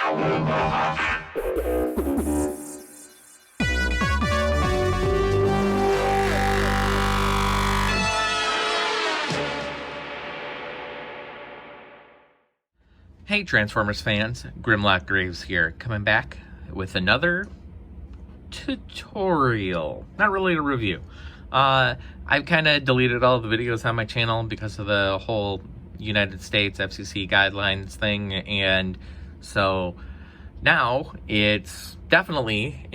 Hey Transformers fans, Grimlock Graves here, coming back with another tutorial. Not really a review. I've kind of deleted all the videos on my channel because of the whole United States FCC guidelines thing, and so now it's definitely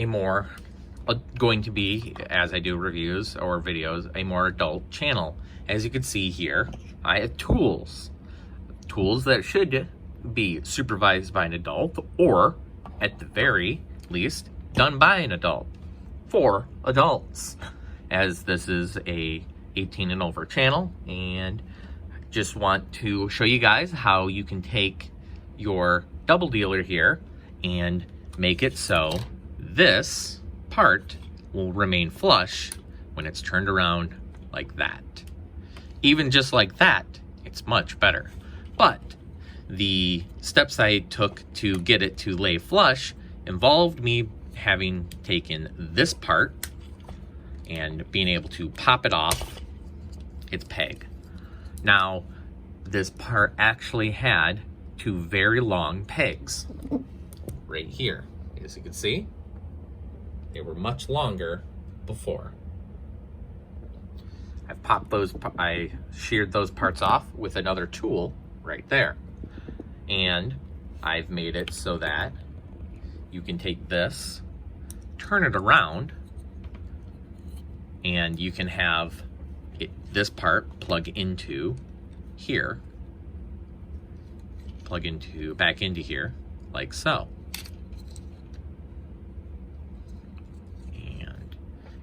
going to be, as I do reviews or videos, a more adult channel. As you can see here, I have tools that should be supervised by an adult, or at the very least done by an adult for adults, as this is a 18 and over channel. And just want to show you guys how you can take your double dealer here and make it so this part will remain flush when it's turned around like that. Even just like that, it's much better. But the steps I took to get it to lay flush involved me having taken this part and being able to pop it off its peg. Now, this part actually had two very long pegs right here. As you can see, they were much longer before. I sheared those parts off with another tool right there. And I've made it so that you can take this, turn it around, and you can have this part plug into here, back into here, like so. And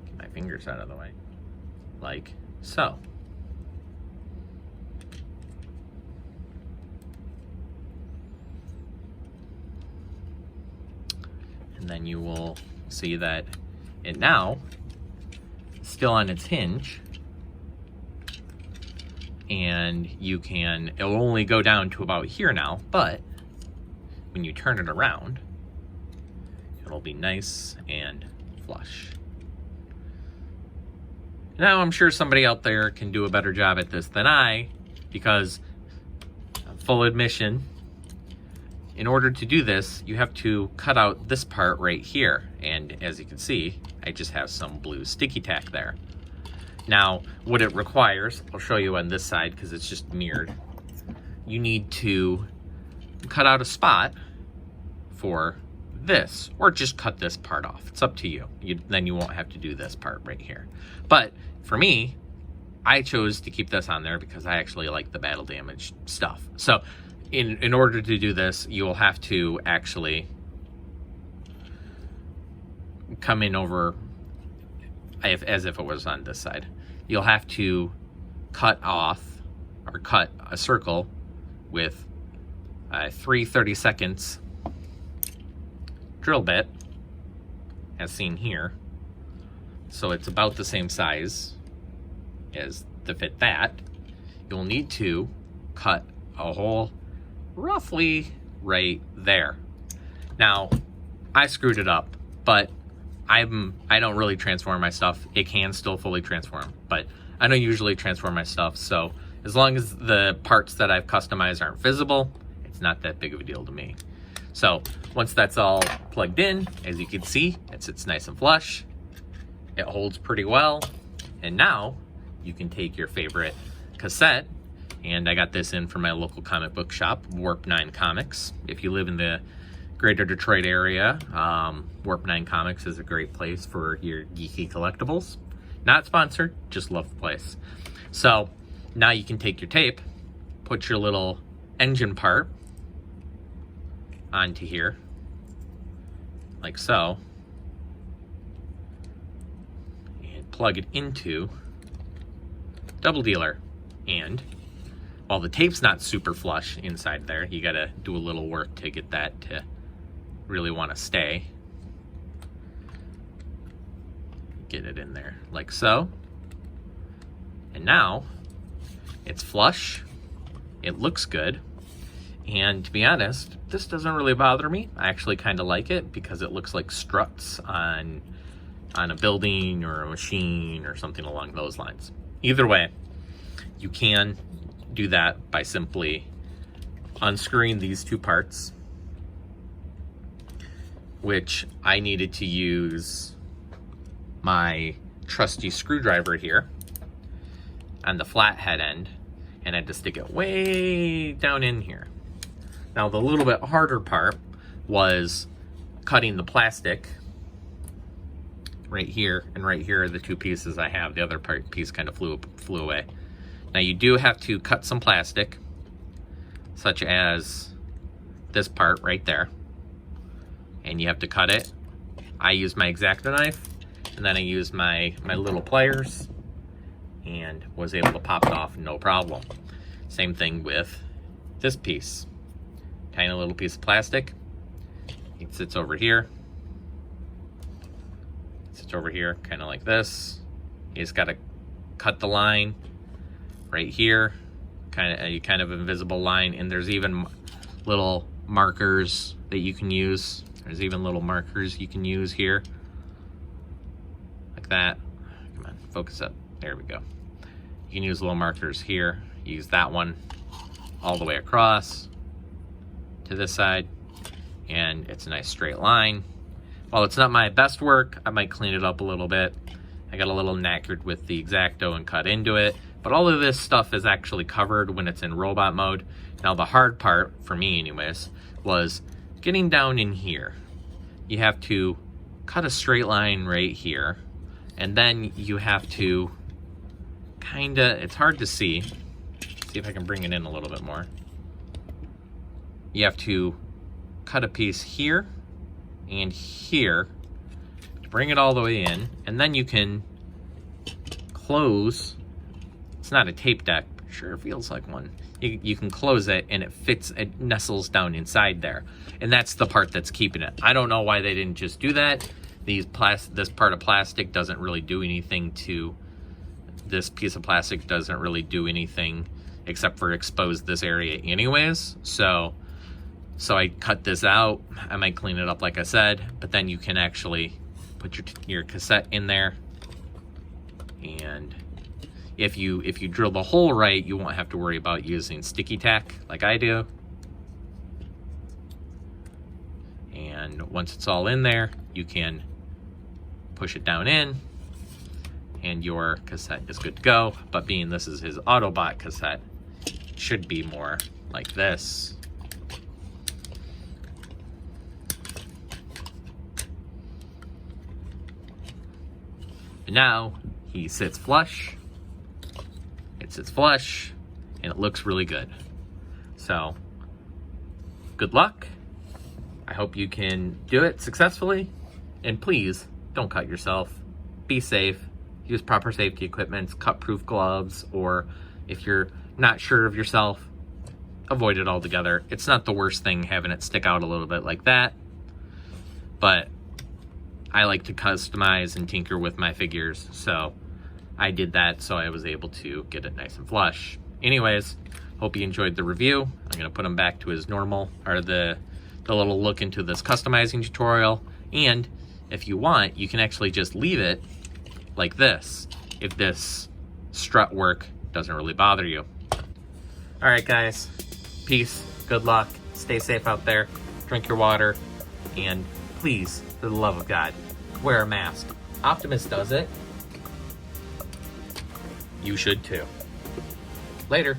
get my fingers out of the way, like so. And then you will see that it now is still on its hinge, and it'll only go down to about here now, but when you turn it around, it'll be nice and flush. Now, I'm sure somebody out there can do a better job at this than I, because, full admission, in order to do this, you have to cut out this part right here. And as you can see, I just have some blue sticky tack there. Now, what it requires, I'll show you on this side because it's just mirrored. You need to cut out a spot for this, or just cut this part off. It's up to you. Then you won't have to do this part right here. But for me, I chose to keep this on there because I actually like the battle damage stuff. So in order to do this, you will have to actually come in over as if it was on this side. You'll have to cut off, or cut a circle with a 3/32 drill bit, as seen here. So it's about the same size as to fit that. You'll need to cut a hole roughly right there. Now, I screwed it up, but I don't really transform my stuff. It can still fully transform, but I don't usually transform my stuff, so as long as the parts that I've customized aren't visible, it's not that big of a deal to me. So once that's all plugged in, as you can see, it sits nice and flush. It holds pretty well, and now you can take your favorite cassette, and I got this in from my local comic book shop, Warp 9 Comics. If you live in the greater Detroit area, Warp 9 Comics is a great place for your geeky collectibles. Not sponsored, just love the place. So now you can take your tape, put your little engine part onto here, like so, and plug it into Doubledealer. And while the tape's not super flush inside there, you gotta do a little work to get that to really want to stay. Get it in there like so. And now it's flush, it looks good, And to be honest, this doesn't really bother me. I actually kind of like it because it looks like struts on a building or a machine or something along those lines. Either way, you can do that by simply unscrewing these two parts, which I needed to use my trusty screwdriver here on the flathead end, and I had to stick it way down in here. Now the little bit harder part was cutting the plastic right here, and right here are the two pieces I have. The other piece kind of flew away. Now you do have to cut some plastic, such as this part right there, and you have to cut it. I use my X-Acto knife, and then I use my little pliers, and was able to pop it off no problem. Same thing with this piece. Tiny little piece of plastic. It sits over here. It sits over here, kind of like this. You just gotta cut the line right here, kind of invisible line, and there's even little markers that you can use. There's even little markers you can use here, like that. Come on, focus up. There we go. You can use little markers here. Use that one all the way across to this side, and it's a nice straight line. While it's not my best work, I might clean it up a little bit. I got a little knackered with the X-Acto and cut into it, but all of this stuff is actually covered when it's in robot mode. Now the hard part, for me anyways, was getting down in here. You have to cut a straight line right here, and then you have to it's hard to see. See if I can bring it in a little bit more. You have to cut a piece here and here to bring it all the way in, and then you can close. It's not a tape deck, but sure feels like one. You can close it, and it nestles down inside there, and that's the part that's keeping it. I don't know why they didn't just do that. This part of plastic doesn't really do anything to. This piece of plastic doesn't really do anything except for expose this area anyways. So I cut this out. I might clean it up like I said, but then you can actually put your cassette in there, and if you drill the hole right, you won't have to worry about using sticky tack like I do. And once it's all in there, you can push it down in, and your cassette is good to go. But being this is his Autobot cassette, it should be more like this. And now he sits flush. It sits flush, and it looks really good. So, good luck. I hope you can do it successfully. And please, don't cut yourself. Be safe. Use proper safety equipment, cut-proof gloves, or if you're not sure of yourself, avoid it altogether. It's not the worst thing having it stick out a little bit like that, but I like to customize and tinker with my figures, so I did that so I was able to get it nice and flush. Anyways, hope you enjoyed the review. I'm going to put him back to his normal, or the little look into this customizing tutorial, and if you want, you can actually just leave it like this if this strut work doesn't really bother you. All right, guys, peace, good luck, stay safe out there, drink your water, and please, for the love of God, wear a mask. Optimus does it. You should too. Later.